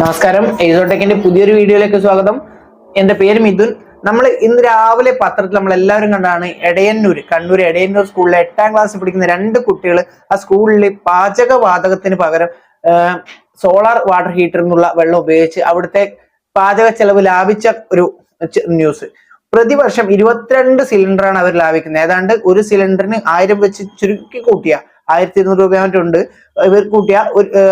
നമസ്കാരം, ഊർജ-ടെക്കിന്റെ പുതിയൊരു വീഡിയോയിലേക്ക് സ്വാഗതം. എന്റെ പേര് മിഥുൻ. നമ്മൾ ഇന്ന് രാവിലെ പത്രത്തിൽ നമ്മൾ എല്ലാവരും കണ്ടാണ് കണ്ണൂർ എടയന്നൂർ സ്കൂളിലെ 8ാം ക്ലാസ്സിൽ പഠിക്കുന്ന 2 കുട്ടികൾ ആ സ്കൂളിൽ പാചകവാതകത്തിന് പകരം സോളാർ വാട്ടർ ഹീറ്റർ എന്നുള്ള വെള്ളം ഉപയോഗിച്ച് അവിടുത്തെ പാചക ചെലവ് ലാഭിച്ച ഒരു ന്യൂസ്. പ്രതിവർഷം 22 സിലിണ്ടറാണ് അവർ ലാഭിക്കുന്നത്. ഏതാണ്ട് ഒരു സിലിണ്ടറിന് 1000 വെച്ച് ചുരുക്കി കൂട്ടിയ 1200 രൂപ മറ്റുണ്ട്. ഇവർ കൂട്ടിയ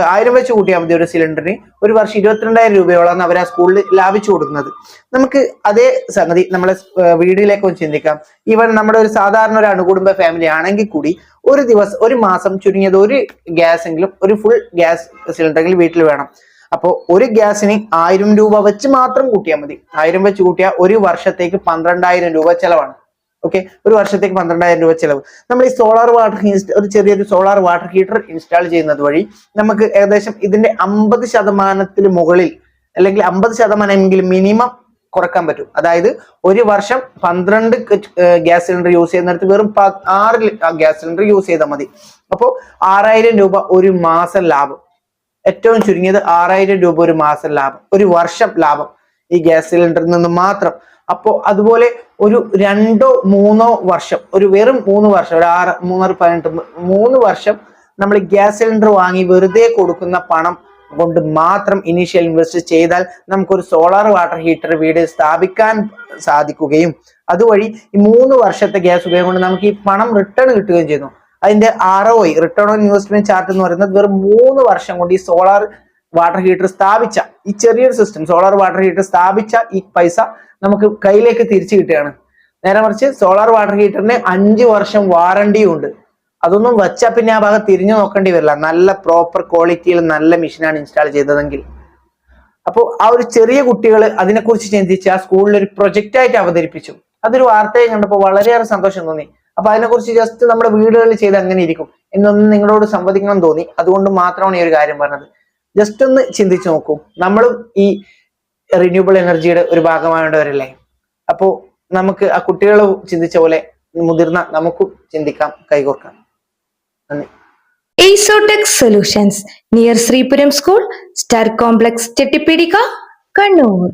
1000 വെച്ച് കൂട്ടിയാൽ മതി ഒരു സിലിണ്ടറിന്. ഒരു വർഷം 22,000 രൂപയോളാണ് അവർ ആ സ്കൂളിൽ ലാഭിച്ചു കൊടുക്കുന്നത്. നമുക്ക് അതേ സംഗതി നമ്മളെ വീടിലേക്ക് ഒന്ന് ചിന്തിക്കാം. ഈവൻ നമ്മുടെ ഒരു സാധാരണ ഒരു അണുകുടുംബ ഫാമിലി ആണെങ്കിൽ കൂടി ഒരു മാസം ചുരുങ്ങിയത് ഒരു ഗ്യാസ് എങ്കിലും, ഒരു ഫുൾ ഗ്യാസ് സിലിണ്ടറെങ്കിലും വീട്ടിൽ വേണം. അപ്പോൾ ഒരു ഗ്യാസിന് 1000 രൂപ വെച്ച് മാത്രം കൂട്ടിയാൽ മതി. 1000 വെച്ച് കൂട്ടിയാൽ ഒരു വർഷത്തേക്ക് 12,000 രൂപ ചെലവാണ്. ഓക്കെ, ഒരു വർഷത്തേക്ക് 12,000 രൂപ ചെലവ്. നമ്മൾ ഈ സോളാർ വാട്ടർ ഒരു ചെറിയൊരു സോളാർ വാട്ടർ ഹീറ്റർ ഇൻസ്റ്റാൾ ചെയ്യുന്നത് വഴി നമുക്ക് ഏകദേശം ഇതിന്റെ 50% മുകളിൽ, അല്ലെങ്കിൽ 50% എങ്കിലും മിനിമം കുറക്കാൻ പറ്റും. അതായത് ഒരു വർഷം 12 ഗ്യാസ് സിലിണ്ടർ യൂസ് ചെയ്യുന്നിടത്ത് വെറും 6 ഗ്യാസ് സിലിണ്ടർ യൂസ് ചെയ്താൽ മതി. അപ്പോൾ 6000 രൂപ ഒരു മാസം ലാഭം. ഏറ്റവും ചുരുങ്ങിയത് 6000 രൂപ ഒരു മാസം ലാഭം, ഒരു വർഷം ലാഭം ഈ ഗ്യാസ് സിലിണ്ടറിൽ നിന്ന് മാത്രം. അപ്പോൾ അതുപോലെ ഒരു 2-3 വർഷം, ഒരു വെറും 3 വർഷം, ഒരു 6, 3, 18, 3 വർഷം നമ്മൾ ഗ്യാസ് സിലിണ്ടർ വാങ്ങി വെറുതെ കൊടുക്കുന്ന പണം കൊണ്ട് മാത്രം ഇനീഷ്യൽ ഇൻവെസ്റ്റ് ചെയ്താൽ നമുക്കൊരു സോളാർ വാട്ടർ ഹീറ്റർ വീട് സ്ഥാപിക്കാൻ സാധിക്കുകയും അതുവഴി ഈ 3 വർഷത്തെ ഗ്യാസ് ഉപയോഗം കൊണ്ട് നമുക്ക് ഈ പണം റിട്ടേൺ കിട്ടുകയും ചെയ്യുന്നു. അതിന്റെ ROI, return on investment chart എന്ന് പറയുന്നത് വെറും 3 വർഷം കൊണ്ട് ഈ സോളാർ വാട്ടർ ഹീറ്റർ സ്ഥാപിച്ച ഈ ചെറിയൊരു സിസ്റ്റം, സോളാർ വാട്ടർ ഹീറ്റർ സ്ഥാപിച്ച ഈ പൈസ നമുക്ക് കയ്യിലേക്ക് തിരിച്ചു കിട്ടുകയാണ്. നേരെ മറിച്ച് സോളാർ വാട്ടർ ഹീറ്ററിന് 5 വർഷം വാറണ്ടിയും ഉണ്ട്. അതൊന്നും വെച്ചാൽ പിന്നെ ആ ഭാഗം തിരിഞ്ഞു നോക്കേണ്ടി വരില്ല. നല്ല പ്രോപ്പർ ക്വാളിറ്റിയിൽ നല്ല മെഷീനാണ് ഇൻസ്റ്റാൾ ചെയ്തതെങ്കിൽ. അപ്പോൾ ആ ഒരു ചെറിയ കുട്ടികൾ അതിനെക്കുറിച്ച് ചിന്തിച്ച് ആ സ്കൂളിൽ ഒരു പ്രൊജക്റ്റ് ആയിട്ട് അവതരിപ്പിച്ചു. അതൊരു വാർത്തയെ കണ്ടപ്പോൾ വളരെയേറെ സന്തോഷം തോന്നി. അപ്പൊ അതിനെക്കുറിച്ച് ജസ്റ്റ് നമ്മുടെ വീടുകളിൽ ചെയ്ത് അങ്ങനെ ഇരിക്കും എന്നൊന്ന് നിങ്ങളോട് സംവദിക്കണം തോന്നി. അതുകൊണ്ട് മാത്രമാണ് ഈ ഒരു കാര്യം പറഞ്ഞത്. ജസ്റ്റ് ഒന്ന് ചിന്തിച്ചു നോക്കൂ. നമ്മളും ഈ റിന്യൂവബിൾ എനർജിയുടെ ഒരു ഭാഗമാവേണ്ടവരല്ലേ? അപ്പോ നമുക്ക് ആ കുട്ടികൾ ചിന്തിച്ച പോലെ മുതിർന്ന നമുക്കും ചിന്തിക്കാം, കൈകോർക്കാം. നന്ദി. ഊർജ-ക solutions near Sreepuram school, star complex, Chettippeedika, Kannur.